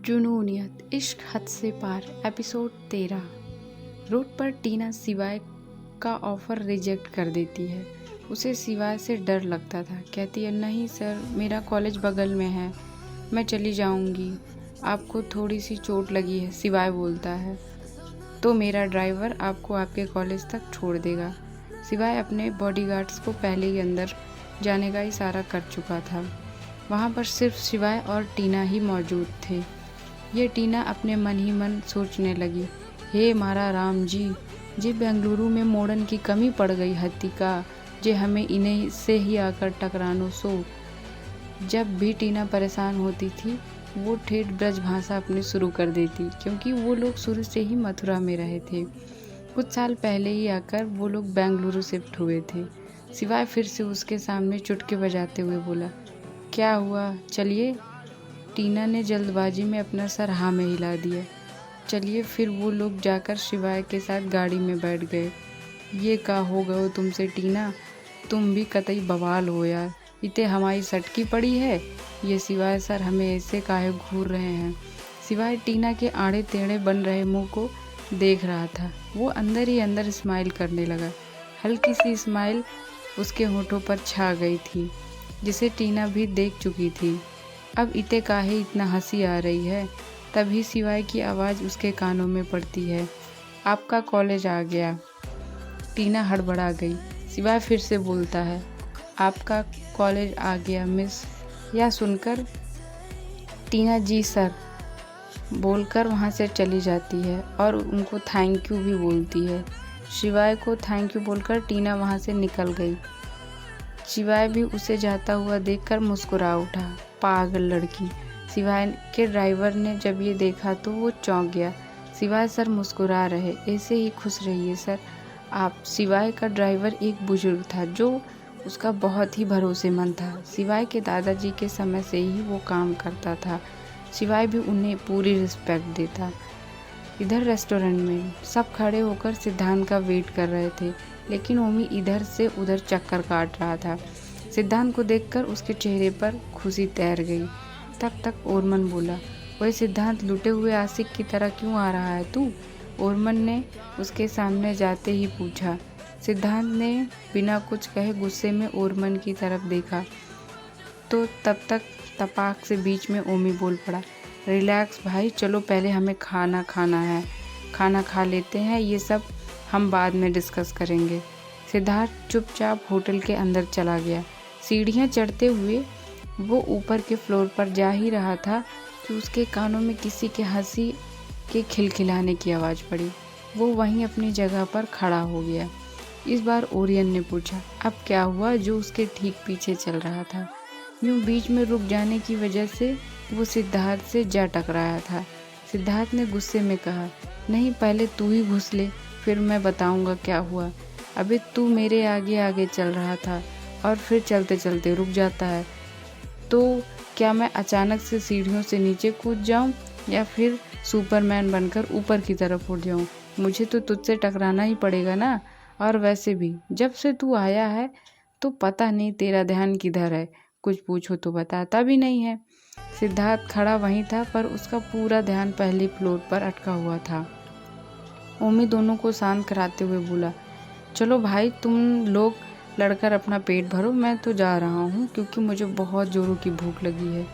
जुनूनियत इश्क हद से पार एपिसोड 13। रोड पर टीना सिवाय का ऑफ़र रिजेक्ट कर देती है। उसे सिवाय से डर लगता था। कहती है, नहीं सर, मेरा कॉलेज बगल में है, मैं चली जाऊंगी। आपको थोड़ी सी चोट लगी है, सिवाय बोलता है, तो मेरा ड्राइवर आपको आपके कॉलेज तक छोड़ देगा। सिवाय अपने बॉडीगार्ड्स को पहले ही अंदर जाने का इशारा कर चुका था। वहाँ पर सिर्फ सिवाय और टीना ही मौजूद थे। ये टीना अपने मन ही मन सोचने लगी, हे मारा राम जी बेंगलुरु में मोड़न की कमी पड़ गई हत्ती का, जे हमें इन्हें से ही आकर टकरानो सो। जब भी टीना परेशान होती थी वो ठेठ ब्रज भाषा अपनी शुरू कर देती, क्योंकि वो लोग शुरू से ही मथुरा में रहे थे। कुछ साल पहले ही आकर वो लोग बेंगलुरु शिफ्ट हुए थे। सिवाय फिर से उसके सामने चुटकी बजाते हुए बोला, क्या हुआ, चलिए। टीना ने जल्दबाजी में अपना सर हाँ में हिला दिया। चलिए। फिर वो लोग जाकर शिवाय के साथ गाड़ी में बैठ गए। ये का हो गयो तुमसे टीना, तुम भी कतई बवाल हो यार, इतने हमारी सटकी पड़ी है। ये सिवाय सर हमें ऐसे काहे घूर रहे हैं। सिवाय टीना के आड़े टेढ़े बन रहे मुंह को देख रहा था। वो अंदर ही अंदर स्माइल करने लगा। हल्की सी स्माइल उसके होठों पर छा गई थी, जिसे टीना भी देख चुकी थी। अब इते काहे इतना हंसी आ रही है। तभी सिवाय की आवाज़ उसके कानों में पड़ती है, आपका कॉलेज आ गया। टीना हड़बड़ा गई। सिवाय फिर से बोलता है, आपका कॉलेज आ गया मिस। यह सुनकर टीना जी सर बोलकर वहाँ से चली जाती है और उनको थैंक यू भी बोलती है। शिवाय को थैंक यू बोलकर टीना वहाँ से निकल गई। शिवाय भी उसे जाता हुआ देखकर मुस्कुरा उठा। पागल लड़की। सिवाय के ड्राइवर ने जब ये देखा तो वो चौंक गया। सिवाय सर मुस्कुरा रहे, ऐसे ही खुश रहिए सर आप। सिवाय का ड्राइवर एक बुजुर्ग था जो उसका बहुत ही भरोसेमंद था। सिवाय के दादाजी के समय से ही वो काम करता था। सिवाय भी उन्हें पूरी रिस्पेक्ट देता। इधर रेस्टोरेंट में सब खड़े होकर सिद्धांत का वेट कर रहे थे, लेकिन ओमी इधर से उधर चक्कर काट रहा था। सिद्धांत को देखकर उसके चेहरे पर खुशी तैर गई। तब तक ओरमन बोला, वही सिद्धांत, लुटे हुए आशिक की तरह क्यों आ रहा है तू? ओरमन ने उसके सामने जाते ही पूछा। सिद्धांत ने बिना कुछ कहे गुस्से में ओरमन की तरफ देखा, तो तब तक तपाक से बीच में ओमी बोल पड़ा, रिलैक्स भाई, चलो पहले हमें खाना खाना है, खाना खा लेते हैं, ये सब हम बाद में डिस्कस करेंगे। सिद्धार्थ चुपचाप होटल के अंदर चला गया। सीढ़ियाँ चढ़ते हुए वो ऊपर के फ्लोर पर जा ही रहा था कि उसके कानों में किसी के हंसी के खिलखिलाने की आवाज़ पड़ी। वो वहीं अपनी जगह पर खड़ा हो गया। इस बार ओरियन ने पूछा, अब क्या हुआ? जो उसके ठीक पीछे चल रहा था। यूँ बीच में रुक जाने की वजह से वो सिद्धार्थ से जा टकराया था। सिद्धार्थ ने गुस्से में कहा, नहीं, पहले तू ही घुस ले, फिर मैं बताऊंगा क्या हुआ। अबे तू मेरे आगे आगे चल रहा था और फिर चलते चलते रुक जाता है, तो क्या मैं अचानक से सीढ़ियों से नीचे कूद जाऊं या फिर सुपरमैन बनकर ऊपर की तरफ उड़ जाऊं? मुझे तो तुझसे टकराना ही पड़ेगा ना। और वैसे भी जब से तू आया है तो पता नहीं तेरा ध्यान किधर है, कुछ पूछो तो बताता भी नहीं है। सिद्धार्थ खड़ा वहीं था, पर उसका पूरा ध्यान पहले फ्लोर पर अटका हुआ था। ओमी दोनों को शांत कराते हुए बोला, चलो भाई, तुम लोग लड़कर अपना पेट भरो, मैं तो जा रहा हूँ क्योंकि मुझे बहुत ज़ोरों की भूख लगी है।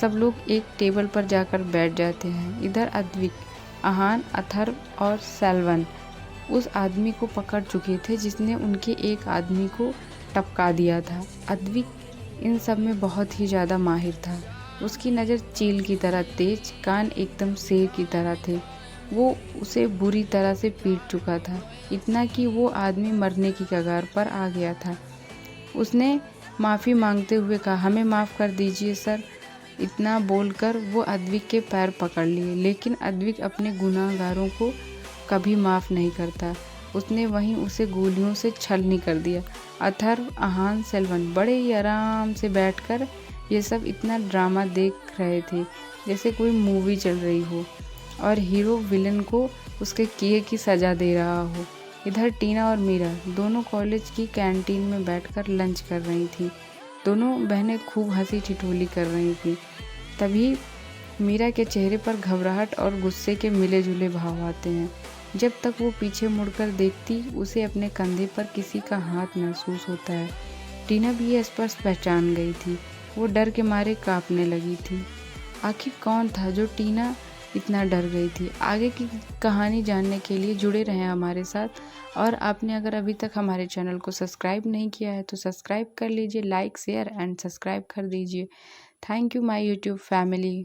सब लोग एक टेबल पर जाकर बैठ जाते हैं। इधर अद्विक, आहान, अथर्व और सैल्वन उस आदमी को पकड़ चुके थे जिसने उनके एक आदमी को टपका दिया था। अद्विक इन सब में बहुत ही ज़्यादा माहिर था। उसकी नज़र चील की तरह तेज, कान एकदम शेर की तरह थे। वो उसे बुरी तरह से पीट चुका था, इतना कि वो आदमी मरने की कगार पर आ गया था। उसने माफ़ी मांगते हुए कहा, हमें माफ़ कर दीजिए सर। इतना बोलकर वो अद्विक के पैर पकड़ लिए, लेकिन अद्विक अपने गुनाहगारों को कभी माफ़ नहीं करता। उसने वहीं उसे गोलियों से छलनी कर दिया। अथर्व, आहान, सेल्वन बड़े ही आराम से बैठकर ये सब इतना ड्रामा देख रहे थे जैसे कोई मूवी चल रही हो और हीरो विलन को उसके किए की सज़ा दे रहा हो। इधर टीना और मीरा दोनों कॉलेज की कैंटीन में बैठकर लंच कर रही थी। दोनों बहनें खूब हंसी ठिठोली कर रही थी। तभी मीरा के चेहरे पर घबराहट और गुस्से के मिले जुले भाव आते हैं। जब तक वो पीछे मुड़कर देखती, उसे अपने कंधे पर किसी का हाथ महसूस होता है। टीना भी ये स्पष्ट पहचान गई थी। वो डर के मारे कांपने लगी थी। आखिर कौन था जो टीना इतना डर गई थी? आगे की कहानी जानने के लिए जुड़े रहें हमारे साथ। और आपने अगर अभी तक हमारे चैनल को सब्सक्राइब नहीं किया है तो सब्सक्राइब कर लीजिए, लाइक शेयर एंड सब्सक्राइब कर दीजिए। Thank you my YouTube family.